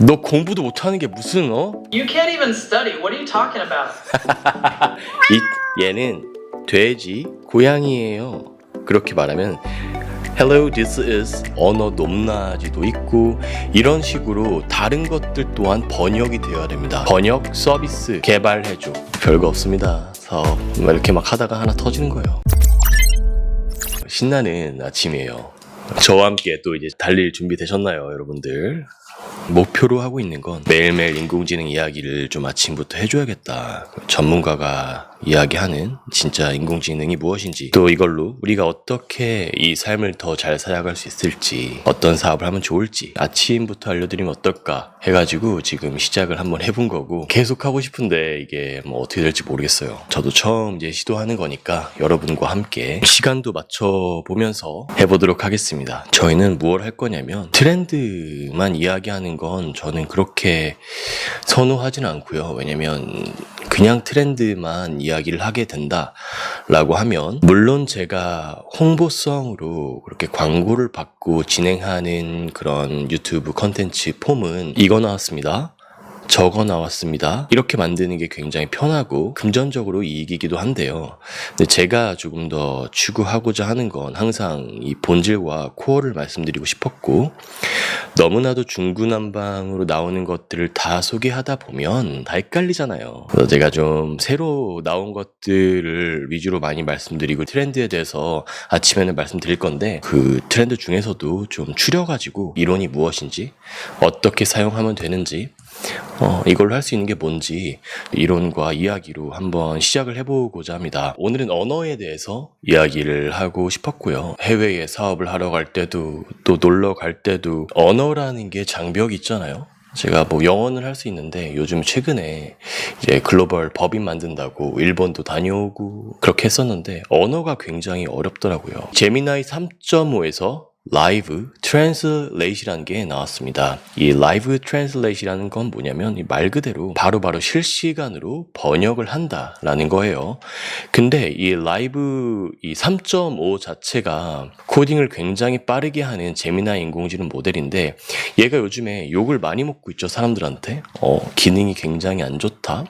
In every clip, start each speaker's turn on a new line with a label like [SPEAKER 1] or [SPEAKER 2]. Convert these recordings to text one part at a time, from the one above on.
[SPEAKER 1] 너 공부도 못하는 게 무슨
[SPEAKER 2] You can't even study. What are you talking about?
[SPEAKER 1] 얘는 돼지 고양이에요. 그렇게 말하면 Hello, this is 언어 높낮이도 있고 이런 식으로 다른 것들 또한 번역이 되어야 됩니다. 번역 서비스 개발해줘. 별거 없습니다. 사업 이렇게 막 하다가 하나 터지는 거예요. 신나는 아침이에요. 저와 함께 또 이제 달릴 준비 되셨나요, 여러분들? 목표로 하고 있는 건 매일매일 인공지능 이야기를 좀 아침부터 해줘야겠다. 전문가가 이야기하는 진짜 인공지능이 무엇인지, 또 이걸로 우리가 어떻게 이 삶을 더 잘 살아갈 수 있을지, 어떤 사업을 하면 좋을지 아침부터 알려드리면 어떨까 해가지고 지금 시작을 한번 해본 거고, 계속 하고 싶은데 이게 뭐 어떻게 될지 모르겠어요. 저도 처음 이제 시도하는 거니까 여러분과 함께 시간도 맞춰보면서 해보도록 하겠습니다. 저희는 무엇을 할 거냐면 트렌드만 이야기하는 건 저는 그렇게 선호하지는 않고요. 왜냐면 그냥 트렌드만 이야기를 하게 된다라고 하면, 물론 제가 홍보성으로 그렇게 광고를 받고 진행하는 그런 유튜브 컨텐츠 폼은 이거 나왔습니다, 저거 나왔습니다, 이렇게 만드는 게 굉장히 편하고 금전적으로 이익이기도 한데요. 근데 제가 조금 더 추구하고자 하는 건 항상 이 본질과 코어를 말씀드리고 싶었고, 너무나도 중구난방으로 나오는 것들을 다 소개하다 보면 다 헷갈리잖아요. 그래서 제가 좀 새로 나온 것들을 위주로 많이 말씀드리고 트렌드에 대해서 아침에는 말씀드릴 건데, 그 트렌드 중에서도 좀 추려가지고 이론이 무엇인지, 어떻게 사용하면 되는지, 이걸로 할 수 있는 게 뭔지 이론과 이야기로 한번 시작을 해보고자 합니다. 오늘은 언어에 대해서 이야기를 하고 싶었고요. 해외에 사업을 하러 갈 때도 또 놀러 갈 때도 언어라는 게 장벽이 있잖아요. 제가 뭐 영어는 할 수 있는데 요즘 최근에 이제 글로벌 법인 만든다고 일본도 다녀오고 그렇게 했었는데 언어가 굉장히 어렵더라고요. 제미나이 3.5에서 라이브 트랜슬레이트라는 게 나왔습니다. 이 라이브 트랜슬레이트라는 건 뭐냐면 말 그대로 바로바로 실시간으로 번역을 한다라는 거예요. 근데 이 라이브 이 3.5 자체가 코딩을 굉장히 빠르게 하는 제미나이 인공지능 모델인데, 얘가 요즘에 욕을 많이 먹고 있죠, 사람들한테. 기능이 굉장히 안 좋다.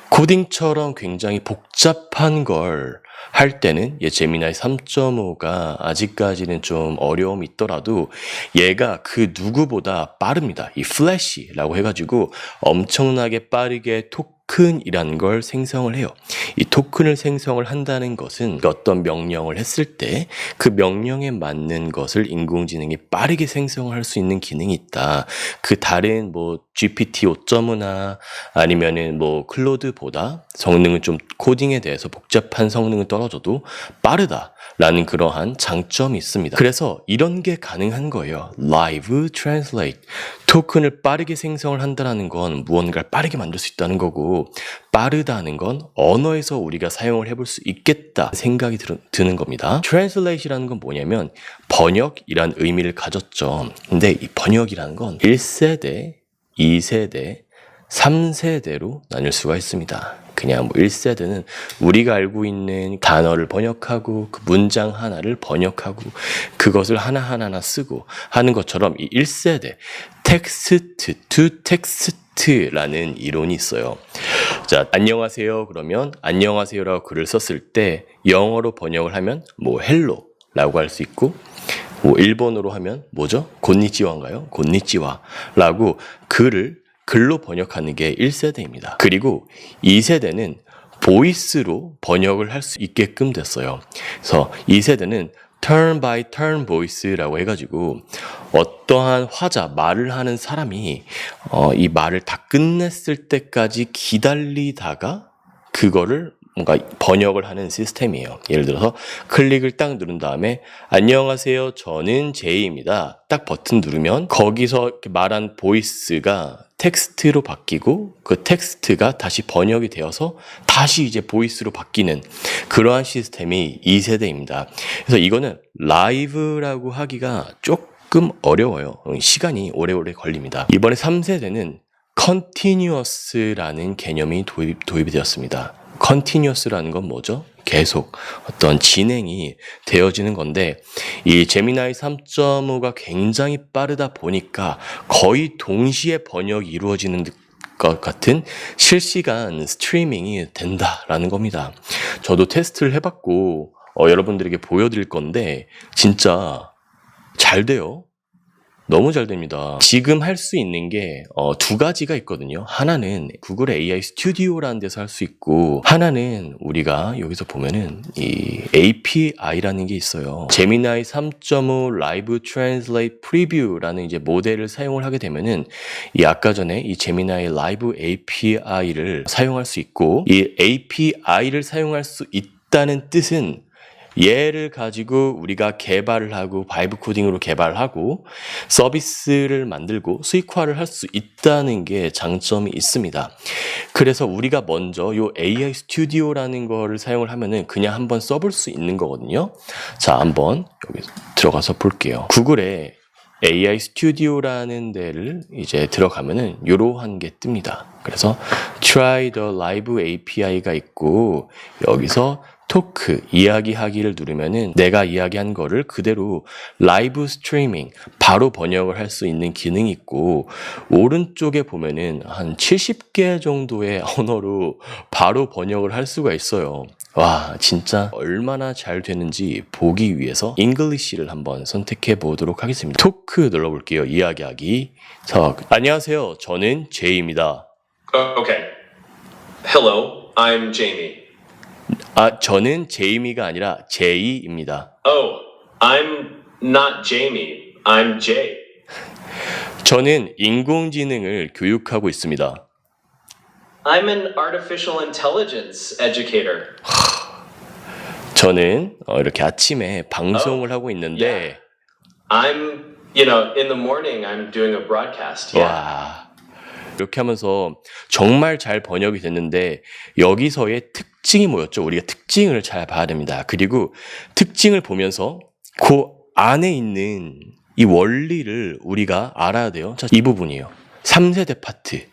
[SPEAKER 1] 코딩처럼 굉장히 복잡한 걸 할 때는 얘 제미나이 3.5가 아직까지는 좀 어려움이 있더라도 얘가 그 누구보다 빠릅니다. 이 플래시라고 해가지고 엄청나게 빠르게 토큰이라는 걸 생성을 해요. 이 토큰을 생성을 한다는 것은 어떤 명령을 했을 때 그 명령에 맞는 것을 인공지능이 빠르게 생성을 할 수 있는 기능이 있다. 그 다른 뭐 GPT 5.5나 아니면은 뭐 클로드보다 성능은 좀, 코딩에 대해서 복잡한 성능은 떨어져도 빠르다라는 그러한 장점이 있습니다. 그래서 이런 게 가능한 거예요. Live Translate. 토큰을 빠르게 생성을 한다는 건 무언가를 빠르게 만들 수 있다는 거고, 빠르다는 건 언어에서 우리가 사용을 해볼 수 있겠다 생각이 드는 겁니다. Translate이라는 건 뭐냐면 번역이란 의미를 가졌죠. 근데 이 번역이라는 건 1세대, 2세대, 3세대로 나눌 수가 있습니다. 그냥 뭐 1세대는 우리가 알고 있는 단어를 번역하고 그 문장 하나를 번역하고 그것을 하나하나 쓰고 하는 것처럼, 이 1세대 텍스트 투 텍스트라는 이론이 있어요. 자, 안녕하세요 그러면 안녕하세요라고 글을 썼을 때 영어로 번역을 하면 뭐 헬로라고 할 수 있고, 뭐 일본어로 하면 뭐죠? 곤니치와인가요? 곤니치와라고 글로 번역하는 게 1세대입니다. 그리고 2세대는 보이스로 번역을 할 수 있게끔 됐어요. 그래서 2세대는 turn by turn voice라고 해가지고 어떠한 화자, 말을 하는 사람이 이 말을 다 끝냈을 때까지 기다리다가 그거를 뭔가 번역을 하는 시스템이에요. 예를 들어서 클릭을 딱 누른 다음에 안녕하세요, 저는 제이입니다. 딱 버튼 누르면 거기서 이렇게 말한 보이스가 텍스트로 바뀌고 그 텍스트가 다시 번역이 되어서 다시 이제 보이스로 바뀌는 그러한 시스템이 2세대입니다. 그래서 이거는 라이브라고 하기가 조금 어려워요. 시간이 오래오래 걸립니다. 이번에 3세대는 continuous라는 개념이 도입이 되었습니다. continuous라는 건 뭐죠? 계속 어떤 진행이 되어지는 건데 이 제미나이 3.5가 굉장히 빠르다 보니까 거의 동시에 번역이 이루어지는 것 같은 실시간 스트리밍이 된다라는 겁니다. 저도 테스트를 해봤고 여러분들에게 보여드릴 건데 진짜 잘 돼요. 너무 잘 됩니다. 지금 할 수 있는 게 두 가지가 있거든요. 하나는 구글의 AI 스튜디오라는 데서 할 수 있고 하나는 우리가 여기서 보면은 이 API라는 게 있어요. 제미나이 3.5 라이브 트랜슬레이트 프리뷰라는 이제 모델을 사용을 하게 되면은 이 아까 전에 이 제미나이 라이브 API를 사용할 수 있고 이 API를 사용할 수 있다는 뜻은 얘를 가지고 우리가 개발을 하고 바이브 코딩으로 개발하고 서비스를 만들고 수익화를 할 수 있다는 게 장점이 있습니다. 그래서 우리가 먼저 요 AI 스튜디오라는 거를 사용을 하면은 그냥 한번 써볼 수 있는 거거든요. 자, 한번 여기 들어가서 볼게요. 구글에 AI 스튜디오라는 데를 이제 들어가면은 요러한 게 뜹니다. 그래서 try the live API가 있고 여기서 토크 이야기하기를 누르면은 내가 이야기한 거를 그대로 라이브 스트리밍 바로 번역을 할 수 있는 기능이 있고 오른쪽에 보면은 한 70개 정도의 언어로 바로 번역을 할 수가 있어요. 와, 진짜 얼마나 잘 되는지 보기 위해서 English를 한번 선택해 보도록 하겠습니다. 토크 눌러볼게요. 이야기하기. 자, 안녕하세요. 저는 제이입니다.
[SPEAKER 3] Okay. Hello, I'm Jamie.
[SPEAKER 1] 아, 저는 제이미가 아니라 제이입니다.
[SPEAKER 3] Oh, I'm not Jamie. I'm Jay.
[SPEAKER 1] 저는 인공지능을 교육하고 있습니다.
[SPEAKER 2] I'm an artificial intelligence educator.
[SPEAKER 1] 저는 이렇게 아침에 방송을 하고 있는데
[SPEAKER 3] yeah. I'm, in the morning I'm doing a broadcast. Yeah.
[SPEAKER 1] 와, 이렇게 하면서 정말 잘 번역이 됐는데 여기서의 특징이 뭐였죠? 우리가 특징을 잘 봐야 됩니다. 그리고 특징을 보면서 그 안에 있는 이 원리를 우리가 알아야 돼요. 자, 이 부분이에요. 3세대 파트.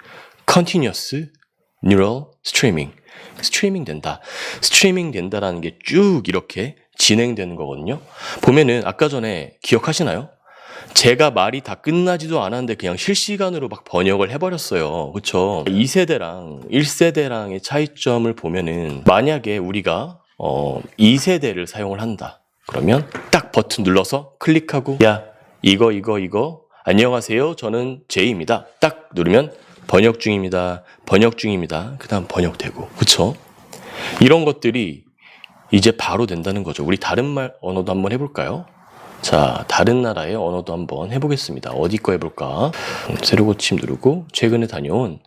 [SPEAKER 1] Continuous Neural Streaming. 스트리밍 된다. 스트리밍 된다라는 게 쭉 이렇게 진행되는 거거든요. 보면은 아까 전에 기억하시나요? 제가 말이 다 끝나지도 않았는데 그냥 실시간으로 막 번역을 해버렸어요. 그쵸? 2세대랑 1세대랑의 차이점을 보면은 만약에 우리가 2세대를 사용을 한다. 그러면 딱 버튼 눌러서 클릭하고 야, 이거 안녕하세요. 저는 제이입니다. 딱 누르면 번역 중입니다. 그 다음 번역되고. 그쵸? 이런 것들이 이제 바로 된다는 거죠. 우리 다른 언어도 한번 해볼까요? 자, 다른 나라의 언어도 한번 해보겠습니다. 어디 거 해볼까? 새로 고침 누르고 최근에 다녀온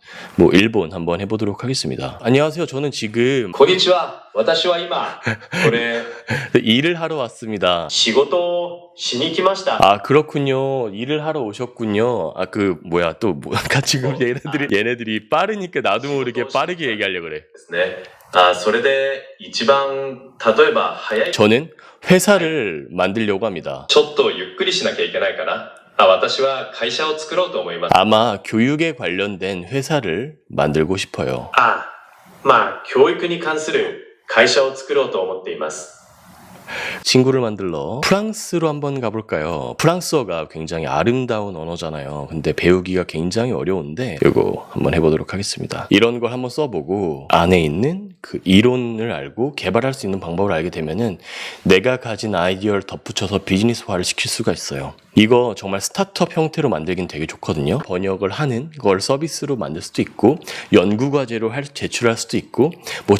[SPEAKER 1] 일본 한번 해보도록 하겠습니다. 안녕하세요. 저는 지금
[SPEAKER 3] こんにちは。私は今、これ、
[SPEAKER 1] 일을 하러 왔습니다.
[SPEAKER 3] 仕事をしに来ました。
[SPEAKER 1] 아, 그렇군요. 일을 하러 오셨군요. 아, 같이 얘네들이 빠르니까 나도 모르게 빠르게 얘기하려고 그래.
[SPEAKER 3] ですね。それで、一番、例えば、早い。
[SPEAKER 1] 저는 회사를 만들려고 합니다.
[SPEAKER 3] ちょっとゆっくりしなきゃいけないかな。私は会社を作ろうと思います。
[SPEAKER 1] 아마 교육에 관련된 회사를 만들고 싶어요.
[SPEAKER 3] 教育に関する会社を作ろうと思っています。
[SPEAKER 1] 친구를 만들러 프랑스로 한번 가볼까요? 프랑스어가 굉장히 아름다운 언어잖아요. 근데 배우기가 굉장히 어려운데 이거 한번 해보도록 하겠습니다. 이런 걸 한번 써보고 안에 있는 그 이론을 알고 개발할 수 있는 방법을 알게 되면은 내가 가진 아이디어를 덧붙여서 비즈니스화를 시킬 수가 있어요. 이거 정말 스타트업 형태로 만들긴 되게 좋거든요. 번역을 하는 걸 서비스로 만들 수도 있고 연구과제로 제출할 수도 있고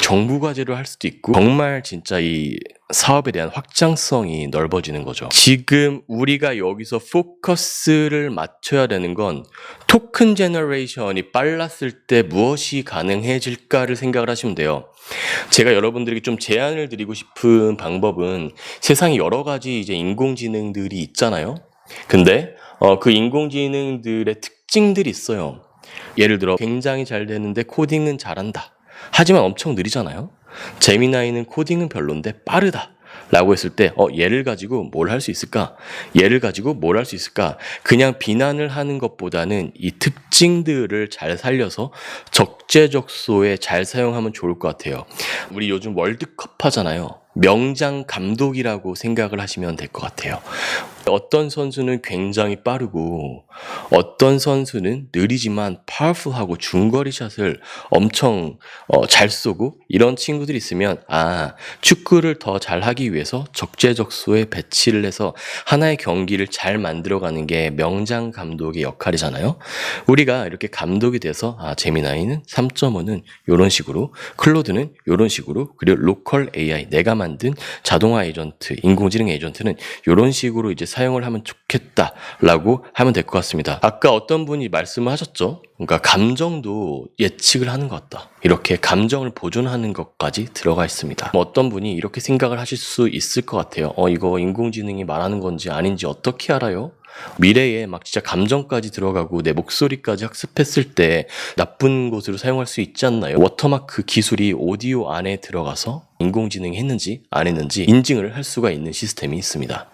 [SPEAKER 1] 정부과제로 할 수도 있고 정말 진짜 이 사업에 대한 확장성이 넓어지는 거죠. 지금 우리가 여기서 포커스를 맞춰야 되는 건 토큰 제너레이션이 빨랐을 때 무엇이 가능해질까를 생각을 하시면 돼요. 제가 여러분들에게 좀 제안을 드리고 싶은 방법은 세상에 여러 가지 이제 인공지능들이 있잖아요. 근데 그 인공지능들의 특징들이 있어요. 예를 들어 굉장히 잘 되는데 코딩은 잘한다. 하지만 엄청 느리잖아요. 제미나이는 코딩은 별론데 빠르다 라고 했을 때 얘를 가지고 뭘 할 수 있을까? 얘를 가지고 뭘 할 수 있을까? 그냥 비난을 하는 것보다는 이 특징들을 잘 살려서 적재적소에 잘 사용하면 좋을 것 같아요. 우리 요즘 월드컵 하잖아요. 명장 감독이라고 생각을 하시면 될 것 같아요. 어떤 선수는 굉장히 빠르고 어떤 선수는 느리지만 파워풀하고 중거리 샷을 엄청 잘 쏘고 이런 친구들이 있으면 축구를 더 잘하기 위해서 적재적소에 배치를 해서 하나의 경기를 잘 만들어가는 게 명장 감독의 역할이잖아요. 우리가 이렇게 감독이 돼서 제미나이는 3.5는 이런 식으로, 클로드는 이런 식으로, 그리고 로컬 AI 내가 만든 자동화 에이전트, 인공지능 에이전트는 이런 식으로 이제 사용을 하면 좋겠다라고 하면 될 것 같습니다. 아까 어떤 분이 말씀을 하셨죠? 그러니까 감정도 예측을 하는 것 같다. 이렇게 감정을 보존하는 것까지 들어가 있습니다. 어떤 분이 이렇게 생각을 하실 수 있을 것 같아요. 이거 인공지능이 말하는 건지 아닌지 어떻게 알아요? 미래에 막 진짜 감정까지 들어가고 내 목소리까지 학습했을 때 나쁜 곳으로 사용할 수 있지 않나요? 워터마크 기술이 오디오 안에 들어가서 인공지능이 했는지 안 했는지 인증을 할 수가 있는 시스템이 있습니다.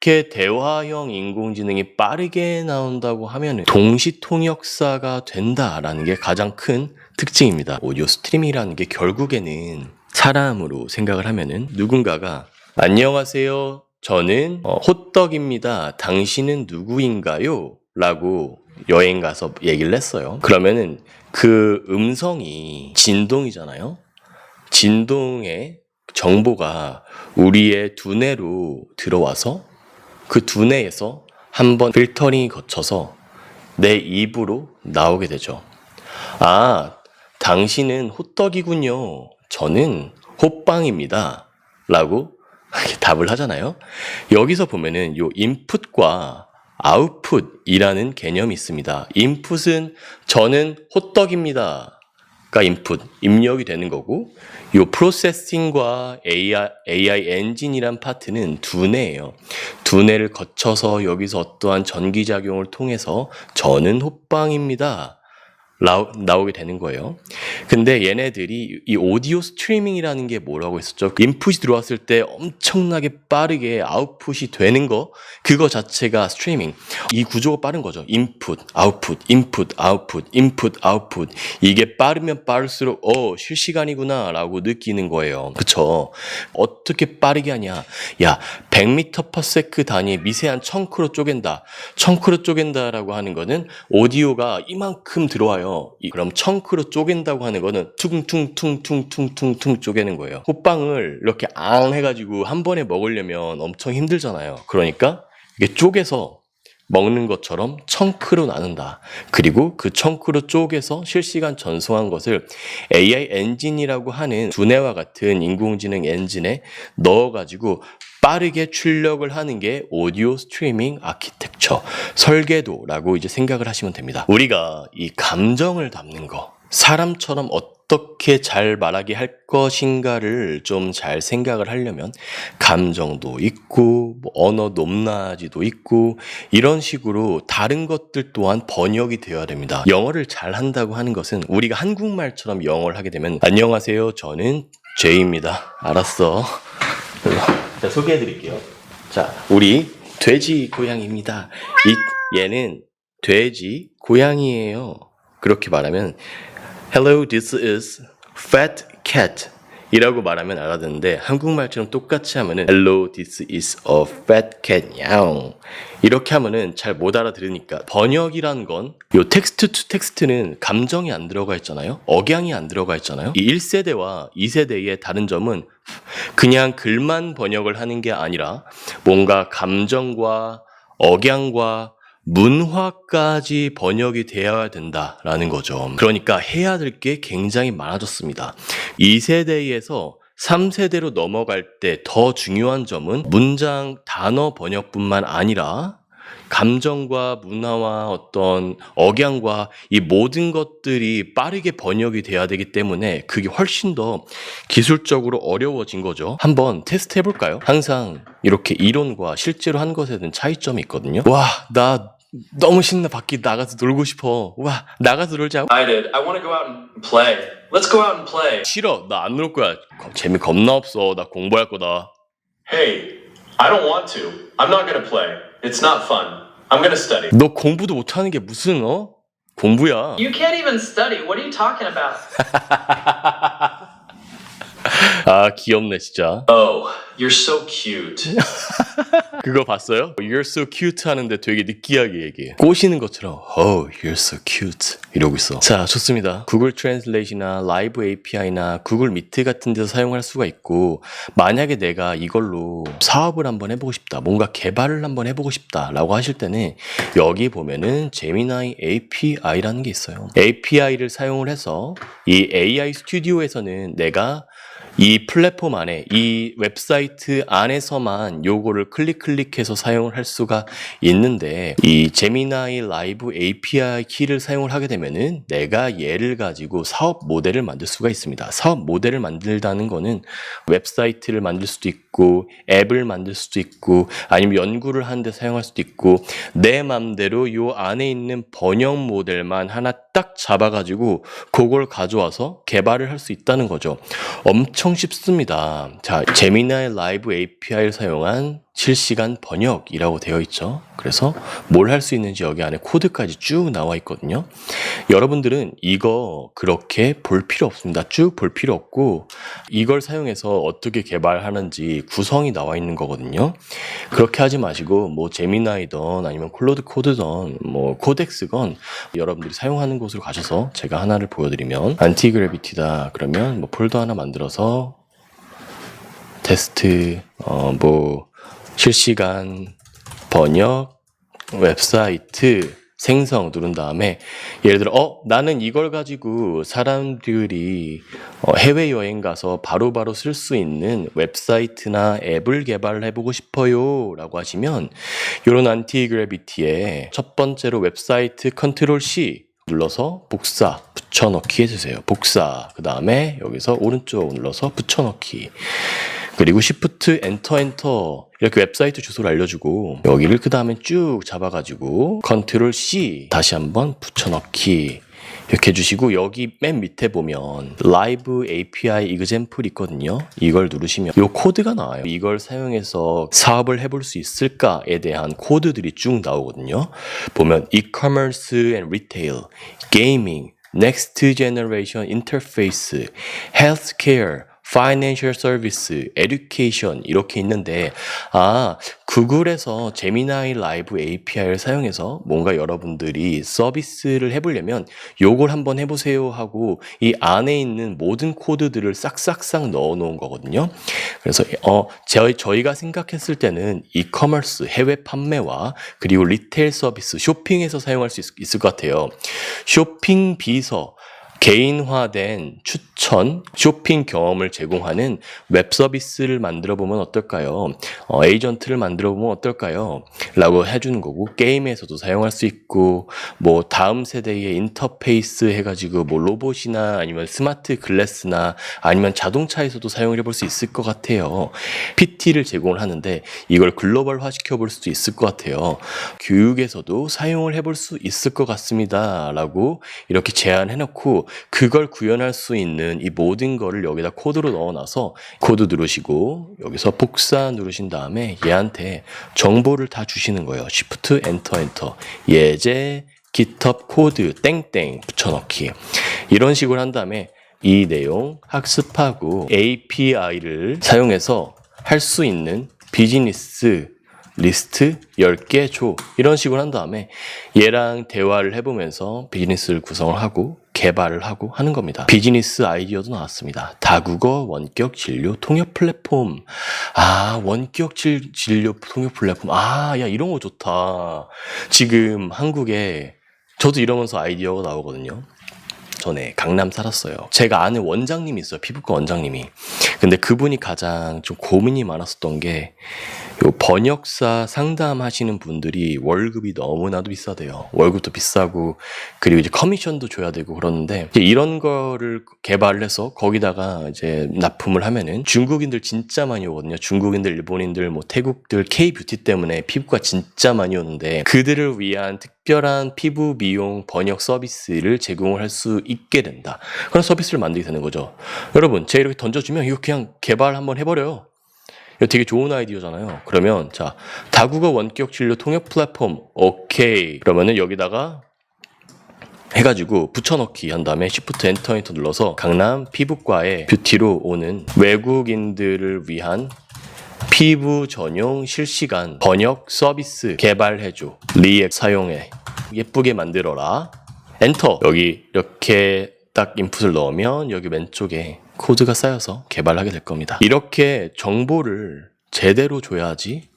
[SPEAKER 1] 이렇게 대화형 인공지능이 빠르게 나온다고 하면 동시통역사가 된다라는 게 가장 큰 특징입니다. 오디오 스트리밍이라는 게 결국에는 사람으로 생각을 하면은 누군가가 안녕하세요. 저는 호떡입니다. 당신은 누구인가요? 라고 여행 가서 얘기를 했어요. 그러면은 그 음성이 진동이잖아요. 진동의 정보가 우리의 두뇌로 들어와서 그 두뇌에서 한번 필터링이 거쳐서 내 입으로 나오게 되죠. 당신은 호떡이군요. 저는 호빵입니다. 라고 답을 하잖아요. 여기서 보면은 요 인풋과 아웃풋이라는 개념이 있습니다. 인풋은 저는 호떡입니다. 가 인풋, 입력이 되는 거고, 요 프로세싱과 AI 엔진이란 파트는 두뇌예요. 두뇌를 거쳐서 여기서 어떠한 전기작용을 통해서 저는 호빵입니다. 나오게 되는 거예요. 근데 얘네들이 이 오디오 스트리밍이라는 게 뭐라고 했었죠? 인풋이 들어왔을 때 엄청나게 빠르게 아웃풋이 되는 거, 그거 자체가 스트리밍. 이 구조가 빠른 거죠. 인풋, 아웃풋, 인풋, 아웃풋, 인풋, 아웃풋. 이게 빠르면 빠를수록 실시간이구나 라고 느끼는 거예요. 그쵸? 어떻게 빠르게 하냐? 100m/s 단위의 미세한 청크로 쪼갠다. 청크로 쪼갠다라고 하는 거는 오디오가 이만큼 들어와요. 그럼 청크로 쪼갠다고 하는 거는 퉁퉁퉁퉁퉁퉁퉁 쪼개는 거예요. 호빵을 이렇게 해가지고 한 번에 먹으려면 엄청 힘들잖아요. 그러니까 이게 쪼개서 먹는 것처럼 청크로 나눈다. 그리고 그 청크로 쪼개서 실시간 전송한 것을 AI 엔진이라고 하는 두뇌와 같은 인공지능 엔진에 넣어가지고 빠르게 출력을 하는 게 오디오 스트리밍 아키텍처, 설계도라고 이제 생각을 하시면 됩니다. 우리가 이 감정을 담는 거, 사람처럼 어떻게 잘 말하게 할 것인가를 좀 잘 생각을 하려면 감정도 있고 언어 높낮이도 있고 이런 식으로 다른 것들 또한 번역이 되어야 됩니다. 영어를 잘 한다고 하는 것은 우리가 한국말처럼 영어를 하게 되면 안녕하세요. 저는 제이입니다. 알았어. 자, 소개해드릴게요. 자, 우리 돼지 고양이입니다. 얘는 돼지 고양이에요. 그렇게 말하면 Hello, this is fat cat 이라고 말하면 알아듣는데 한국말처럼 똑같이 하면은 Hello, this is a fat cat. 야옹. 이렇게 하면은 잘 못 알아들으니까 번역이란 건 요 텍스트 투 텍스트는 감정이 안 들어가 있잖아요. 억양이 안 들어가 있잖아요. 이 1세대와 2세대의 다른 점은 그냥 글만 번역을 하는 게 아니라 뭔가 감정과 억양과 문화까지 번역이 되어야 된다라는 거죠. 그러니까 해야 될 게 굉장히 많아졌습니다. 2세대에서 3세대로 넘어갈 때 더 중요한 점은 문장 단어 번역뿐만 아니라 감정과 문화와 어떤 억양과 이 모든 것들이 빠르게 번역이 돼야 되기 때문에 그게 훨씬 더 기술적으로 어려워진 거죠. 한번 테스트 해볼까요? 항상 이렇게 이론과 실제로 한 것에 대한 차이점이 있거든요. 와, 나 너무 신나. 밖에 나가서 놀고 싶어. 와, 나가서 놀자.
[SPEAKER 2] I did. I want to go out and play. Let's go out and play.
[SPEAKER 1] 싫어. 나 안 놀 거야. 재미 겁나 없어. 나 공부할 거다.
[SPEAKER 3] Hey, I don't want to. I'm not gonna play. It's not fun. I'm gonna study.
[SPEAKER 1] 너 공부도 못하는 게 무슨 공부야.
[SPEAKER 2] You can't even study. What are you talking about?
[SPEAKER 1] 아 귀엽네 진짜.
[SPEAKER 3] Oh, you're so cute.
[SPEAKER 1] 그거 봤어요? You're so cute 하는데 되게 느끼하게 얘기해. 꼬시는 것처럼 Oh, you're so cute 이러고 있어. 자, 좋습니다. 구글 트랜슬레이트나 라이브 API나 구글 미트 같은 데서 사용할 수가 있고 만약에 내가 이걸로 사업을 한번 해보고 싶다. 뭔가 개발을 한번 해보고 싶다 라고 하실 때는 여기 보면은 제미나이 API라는 게 있어요. API를 사용을 해서 이 AI 스튜디오에서는 내가 이 플랫폼 안에 이 웹사이트 안에서만 요거를 클릭해서 사용을 할 수가 있는데 이 제미나이 라이브 API 키를 사용을 하게 되면은 내가 얘를 가지고 사업 모델을 만들 수가 있습니다. 사업 모델을 만들다는 거는 웹사이트를 만들 수도 있고 앱을 만들 수도 있고 아니면 연구를 하는데 사용할 수도 있고 내 맘대로 요 안에 있는 번역 모델만 하나 딱 잡아가지고 그걸 가져와서 개발을 할 수 있다는 거죠. 엄청 쉽습니다. 자, 제미나이 라이브 API를 사용한 실시간 번역이라고 되어 있죠. 그래서 뭘 할 수 있는지 여기 안에 코드까지 쭉 나와 있거든요. 여러분들은 이거 그렇게 볼 필요 없습니다. 쭉 볼 필요 없고 이걸 사용해서 어떻게 개발하는지 구성이 나와 있는 거거든요. 그렇게 하지 마시고 뭐 제미나이든 아니면 클로드 코드든 뭐 코덱스건 여러분들이 사용하는 곳으로 가셔서 제가 하나를 보여드리면 안티그래비티다 그러면 뭐 폴더 하나 만들어서 테스트 뭐 실시간 번역 웹사이트 생성 누른 다음에 예를 들어 나는 이걸 가지고 사람들이 해외여행 가서 바로바로 쓸 수 있는 웹사이트나 앱을 개발을 해보고 싶어요 라고 하시면 이런 안티그래비티에 첫 번째로 웹사이트 컨트롤 C 눌러서 복사 붙여넣기 해주세요. 복사 그 다음에 여기서 오른쪽 눌러서 붙여넣기 그리고 Shift 엔터 이렇게 웹사이트 주소를 알려주고 여기를 그 다음에 쭉 잡아가지고 컨트롤 C 다시 한번 붙여넣기 이렇게 해주시고 여기 맨 밑에 보면 라이브 API example 있거든요. 이걸 누르시면 이 코드가 나와요. 이걸 사용해서 사업을 해볼 수 있을까에 대한 코드들이 쭉 나오거든요. 보면 e-commerce and retail, gaming, next generation interface, healthcare, financial service, education 이렇게 있는데 구글에서 제미나이 라이브 API를 사용해서 뭔가 여러분들이 서비스를 해보려면 요걸 한번 해보세요 하고 이 안에 있는 모든 코드들을 싹싹싹 넣어 놓은 거거든요. 그래서 저희가 생각했을 때는 이커머스 해외 판매와 그리고 리테일 서비스 쇼핑에서 사용할 수 있을 것 같아요. 쇼핑 비서 개인화된 추천, 쇼핑 경험을 제공하는 웹 서비스를 만들어 보면 어떨까요? 에이전트를 만들어 보면 어떨까요? 라고 해주는 거고, 게임에서도 사용할 수 있고, 뭐 다음 세대의 인터페이스 해가지고 뭐 로봇이나 아니면 스마트 글래스나 아니면 자동차에서도 사용을 해볼 수 있을 것 같아요. PT를 제공을 하는데 이걸 글로벌화 시켜볼 수도 있을 것 같아요. 교육에서도 사용을 해볼 수 있을 것 같습니다. 라고 이렇게 제안해놓고 그걸 구현할 수 있는 이 모든 거를 여기다 코드로 넣어놔서 코드 누르시고 여기서 복사 누르신 다음에 얘한테 정보를 다 주시는 거예요. Shift 엔터 예제 GitHub 코드 땡땡 붙여넣기 이런 식으로 한 다음에 이 내용 학습하고 API를 사용해서 할 수 있는 비즈니스 리스트 10개 줘 이런 식으로 한 다음에 얘랑 대화를 해보면서 비즈니스를 구성을 하고 개발을 하고 하는 겁니다. 비즈니스 아이디어도 나왔습니다. 다국어 원격 진료 통역 플랫폼. 원격 진료 통역 플랫폼. 야 이런 거 좋다. 지금 한국에 저도 이러면서 아이디어가 나오거든요. 전에 강남 살았어요. 제가 아는 원장님이 있어요. 피부과 원장님이. 근데 그분이 가장 좀 고민이 많았었던 게 요 번역사 상담하시는 분들이 월급이 너무나도 비싸대요. 월급도 비싸고 그리고 이제 커미션도 줘야 되고 그러는데 이제 이런 거를 개발을 해서 거기다가 이제 납품을 하면은 중국인들 진짜 많이 오거든요. 중국인들, 일본인들, 뭐 태국들 K-뷰티 때문에 피부과 진짜 많이 오는데 그들을 위한 특별한 피부 미용 번역 서비스를 제공을 할 수 있게 된다. 그런 서비스를 만들게 되는 거죠. 여러분, 제가 이렇게 던져주면 이거 그냥 개발 한번 해버려요. 이거 되게 좋은 아이디어잖아요. 그러면 자, 다국어 원격 진료 통역 플랫폼 오케이. 그러면은 여기다가 해가지고 붙여넣기 한 다음에 Shift 엔터 눌러서 강남 피부과에 뷰티로 오는 외국인들을 위한 피부 전용 실시간 번역 서비스 개발해줘. 리액 사용해. 예쁘게 만들어라. 엔터. 여기 이렇게 딱 인풋을 넣으면 여기 왼쪽에 코드가 쌓여서 개발하게 될 겁니다. 이렇게 정보를 제대로 줘야지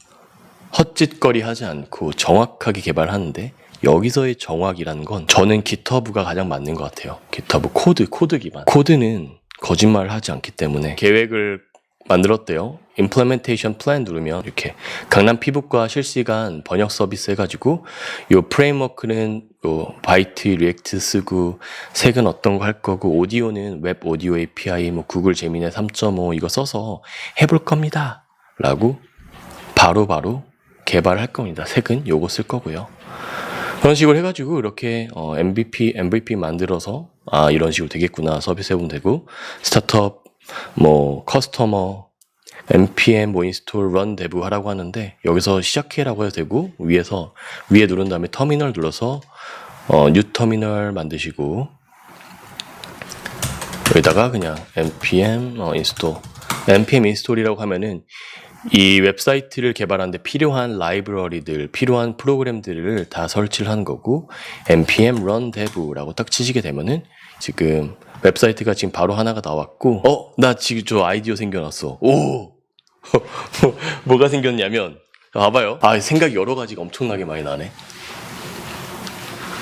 [SPEAKER 1] 헛짓거리 하지 않고 정확하게 개발하는데, 여기서의 정확이라는 건 저는 GitHub가 가장 맞는 것 같아요. GitHub 코드 기반. 코드는 거짓말을 하지 않기 때문에 계획을 만들었대요. Implementation Plan 누르면 이렇게 강남 피부과 실시간 번역 서비스 해가지고 요 프레임워크는 요 바이트, 리액트 쓰고 색은 어떤 거 할 거고 오디오는 웹 오디오 API, 뭐 구글 제미네 3.5 이거 써서 해볼 겁니다. 라고 바로 개발할 겁니다. 색은 요거 쓸 거고요. 그런 식으로 해가지고 이렇게 MVP 만들어서 이런 식으로 되겠구나 서비스 해보면 되고, 스타트업 뭐 커스터머 npm 뭐 인스톨 런 데브 하라고 하는데 여기서 시작해라고 해도 되고, 위에 누른 다음에 터미널 눌러서 뉴 터미널 만드시고 여기다가 그냥 npm 인스톨이라고 하면은 이 웹사이트를 개발하는데 필요한 라이브러리들, 필요한 프로그램들을 다 설치를 하는 거고, npm run dev라고 딱 치시게 되면은 지금 웹사이트가 지금 바로 하나가 나왔고, 나 지금 저 아이디어 생겨났어. 오! 뭐가 생겼냐면, 봐봐요. 생각이 여러 가지가 엄청나게 많이 나네.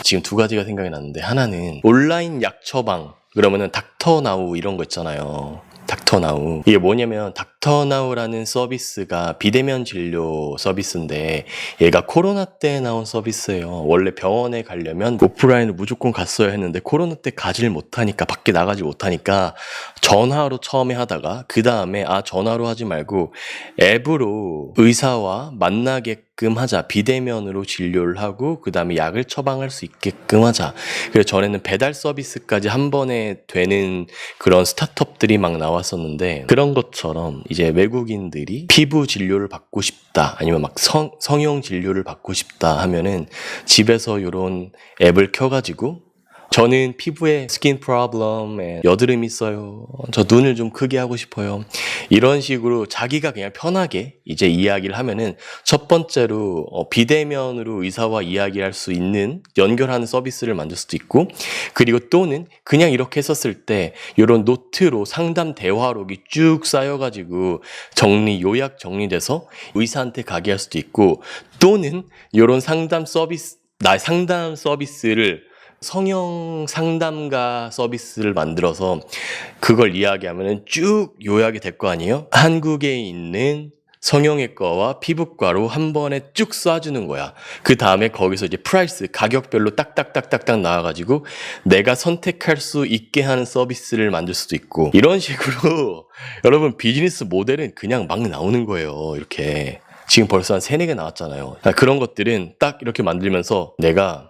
[SPEAKER 1] 지금 두 가지가 생각이 났는데, 하나는 온라인 약 처방, 그러면은 닥터나우 이런 거 있잖아요. 닥터나우. 이게 뭐냐면 닥터나우라는 서비스가 비대면 진료 서비스인데 얘가 코로나 때 나온 서비스예요. 원래 병원에 가려면 오프라인을 무조건 갔어야 했는데 코로나 때 가지를 못하니까, 밖에 나가지 못하니까 전화로 처음에 하다가 그 다음에 전화로 하지 말고 앱으로 의사와 만나게끔 하자. 비대면으로 진료를 하고 그 다음에 약을 처방할 수 있게끔 하자. 그래서 전에는 배달 서비스까지 한 번에 되는 그런 스타트업들이 막 나왔었는데, 그런 것처럼 이제 외국인들이 피부 진료를 받고 싶다, 아니면 막 성형 진료를 받고 싶다 하면은 집에서 이런 앱을 켜가지고, 저는 피부에 스킨 프로블럼에 여드름 있어요, 저 눈을 좀 크게 하고 싶어요, 이런 식으로 자기가 그냥 편하게 이제 이야기를 하면은 첫 번째로 비대면으로 의사와 이야기할 수 있는 연결하는 서비스를 만들 수도 있고, 그리고 또는 그냥 이렇게 했었을 때 이런 노트로 상담 대화록이 쭉 쌓여가지고 요약 정리돼서 의사한테 가게 할 수도 있고, 또는 이런 상담 서비스를 성형 상담가 서비스를 만들어서 그걸 이야기하면 쭉 요약이 될 거 아니에요? 한국에 있는 성형외과와 피부과로 한 번에 쭉 쏴주는 거야. 그 다음에 거기서 이제 프라이스, 가격별로 딱딱딱딱딱 나와가지고 내가 선택할 수 있게 하는 서비스를 만들 수도 있고, 이런 식으로 여러분 비즈니스 모델은 그냥 막 나오는 거예요. 이렇게 지금 벌써 한 3-4개 나왔잖아요. 그런 것들은 딱 이렇게 만들면서 내가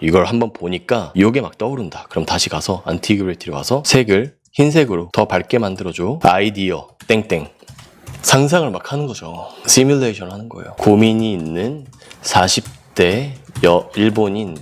[SPEAKER 1] 이걸 한번 보니까 이게 막 떠오른다. 그럼 다시 가서 안티그레이티로 가서 색을 흰색으로 더 밝게 만들어줘. 아이디어 땡땡. 상상을 막 하는 거죠. 시뮬레이션 하는 거예요. 고민이 있는 40대 일본인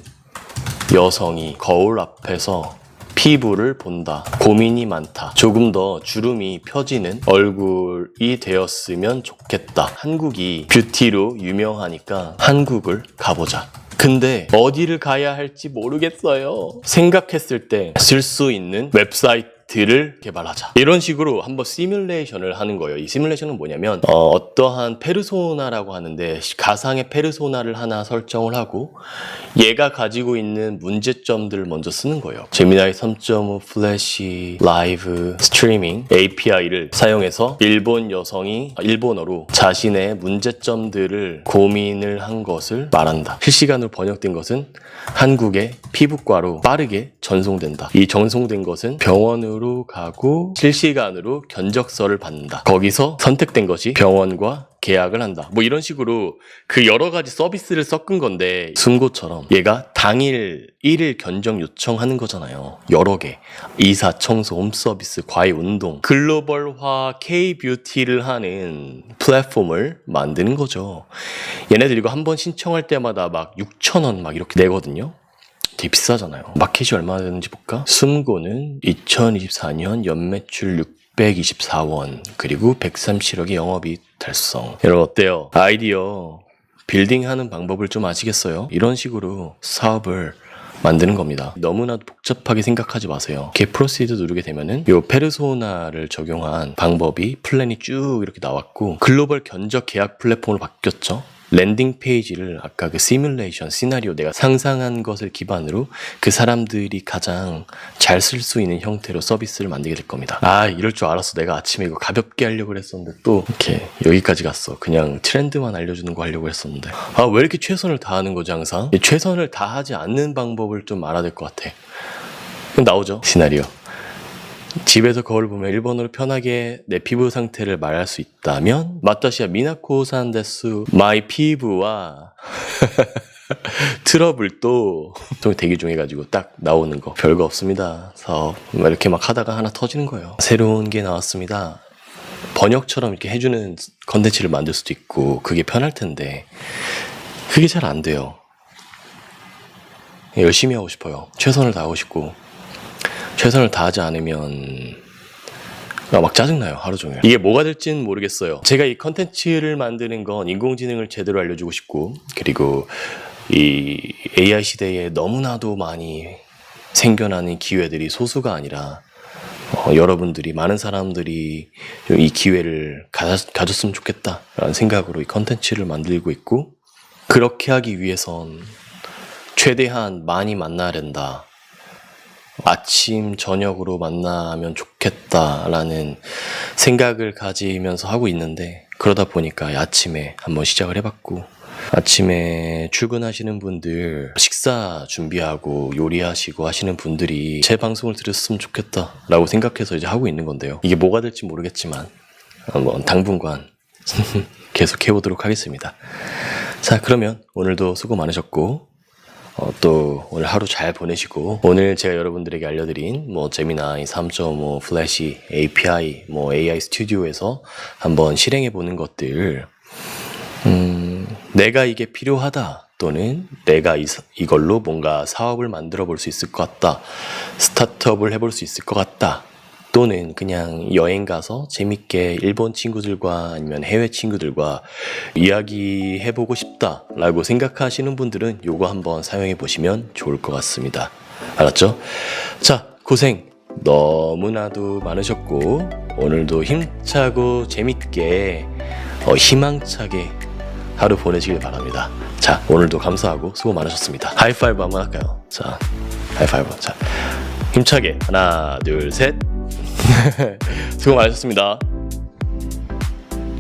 [SPEAKER 1] 여성이 거울 앞에서 피부를 본다. 고민이 많다. 조금 더 주름이 펴지는 얼굴이 되었으면 좋겠다. 한국이 뷰티로 유명하니까 한국을 가보자. 근데 어디를 가야 할지 모르겠어요. 생각했을 때 쓸 수 있는 웹사이트를 개발하자. 이런 식으로 한번 시뮬레이션을 하는 거예요. 이 시뮬레이션은 뭐냐면 어떠한 페르소나라고 하는데, 가상의 페르소나를 하나 설정을 하고 얘가 가지고 있는 문제점들을 먼저 쓰는 거예요. 제미나이 3.5 플래시 라이브 스트리밍 API를 사용해서 일본 여성이 일본어로 자신의 문제점들을 고민을 한 것을 말한다. 실시간으로 번역된 것은 한국의 피부과로 빠르게 전송된다. 이 전송된 것은 병원으로 가고 실시간으로 견적서를 받는다. 거기서 선택된 것이 병원과 계약을 한다. 뭐 이런 식으로 그 여러 가지 서비스를 섞은 건데 승고처럼 얘가 당일 1일 견적 요청하는 거잖아요. 여러 개. 이사, 청소, 홈서비스, 과외, 운동. 글로벌화 K-뷰티를 하는 플랫폼을 만드는 거죠. 얘네들 이거 한번 신청할 때마다 막 6,000원 막 이렇게 내거든요. 되게 비싸잖아요. 마켓이 얼마나 되는지 볼까? 숨고는 2024년 연매출 624원 그리고 137억의 영업이익 달성. 여러분 어때요? 아이디어 빌딩하는 방법을 좀 아시겠어요? 이런 식으로 사업을 만드는 겁니다. 너무나도 복잡하게 생각하지 마세요. 겟 프로시드 누르게 되면은 요 페르소나를 적용한 방법이 플랜이 쭉 이렇게 나왔고 글로벌 견적 계약 플랫폼으로 바뀌었죠. 랜딩 페이지를 아까 그 시뮬레이션, 시나리오 내가 상상한 것을 기반으로 그 사람들이 가장 잘 쓸 수 있는 형태로 서비스를 만들게 될 겁니다. 아, 이럴 줄 알았어. 내가 아침에 이거 가볍게 하려고 했었는데 또 이렇게 여기까지 갔어. 그냥 트렌드만 알려주는 거 하려고 했었는데 아, 왜 이렇게 최선을 다하는 거지 항상? 최선을 다하지 않는 방법을 좀 알아야 될 것 같아. 그럼 나오죠. 시나리오. 집에서 거울 보며 일본어로 편하게 내 피부 상태를 말할 수 있다면 마타시아 미나코산 데스 마이 피부와 트러블도 대기 중 해가지고 딱 나오는 거 별거 없습니다. 사업 이렇게 막 하다가 하나 터지는 거예요. 새로운 게 나왔습니다. 번역처럼 이렇게 해주는 컨텐츠를 만들 수도 있고 그게 편할 텐데 그게 잘 안 돼요. 열심히 하고 싶어요. 최선을 다하고 싶고 최선을 다하지 않으면 막 짜증나요. 하루 종일. 이게 뭐가 될지는 모르겠어요. 제가 이 컨텐츠를 만드는 건 인공지능을 제대로 알려주고 싶고 그리고 이 AI 시대에 너무나도 많이 생겨나는 기회들이 소수가 아니라 여러분들이 많은 사람들이 이 기회를 가졌으면 좋겠다라는 생각으로 이 컨텐츠를 만들고 있고 그렇게 하기 위해선 최대한 많이 만나야 된다. 아침, 저녁으로 만나면 좋겠다라는 생각을 가지면서 하고 있는데 그러다 보니까 아침에 한번 시작을 해봤고 아침에 출근하시는 분들 식사 준비하고 요리하시고 하시는 분들이 제 방송을 들었으면 좋겠다라고 생각해서 이제 하고 있는 건데요. 이게 뭐가 될지 모르겠지만 당분간 계속 해보도록 하겠습니다. 자, 그러면 오늘도 수고 많으셨고 또 오늘 하루 잘 보내시고 오늘 제가 여러분들에게 알려드린 제미나이 3.5 플래시 API AI 스튜디오에서 한번 실행해 보는 것들 내가 이게 필요하다 또는 내가 이걸로 뭔가 사업을 만들어 볼 수 있을 것 같다 스타트업을 해볼 수 있을 것 같다 또는 그냥 여행 가서 재밌게 일본 친구들과 아니면 해외 친구들과 이야기해보고 싶다라고 생각하시는 분들은 요거 한번 사용해 보시면 좋을 것 같습니다. 알았죠? 자, 고생 너무나도 많으셨고 오늘도 힘차고 재밌게 희망차게 하루 보내시길 바랍니다. 자, 오늘도 감사하고 수고 많으셨습니다. 하이파이브 한번 할까요? 자, 하이파이브. 자, 힘차게 하나, 둘, 셋. 수고 많으셨습니다.